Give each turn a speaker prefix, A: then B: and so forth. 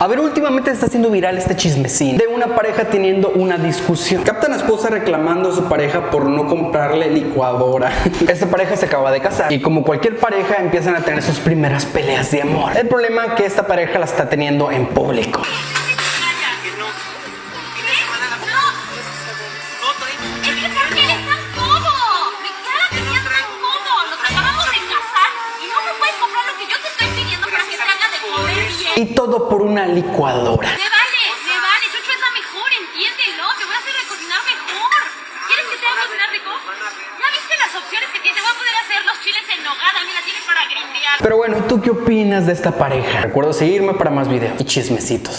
A: A ver, últimamente está haciendo viral este chismecín de una pareja teniendo una discusión. Captan a la esposa reclamando a su pareja por no comprarle licuadora. Esta pareja se acaba de casar y como cualquier pareja empiezan a tener sus primeras peleas de amor. El problema es que esta pareja la está teniendo en público. Y todo por una licuadora.
B: Me vale, Chucho es la mejor, entiéndelo, te voy a hacer cocinar mejor. ¿Quieres que te haga cocinar rico? ¿Ya viste las opciones que tiene? Te voy a poder hacer los chiles en nogada, mira, tienes para grindear.
A: Pero bueno, ¿tú qué opinas de esta pareja? Recuerda seguirme para más videos y chismecitos.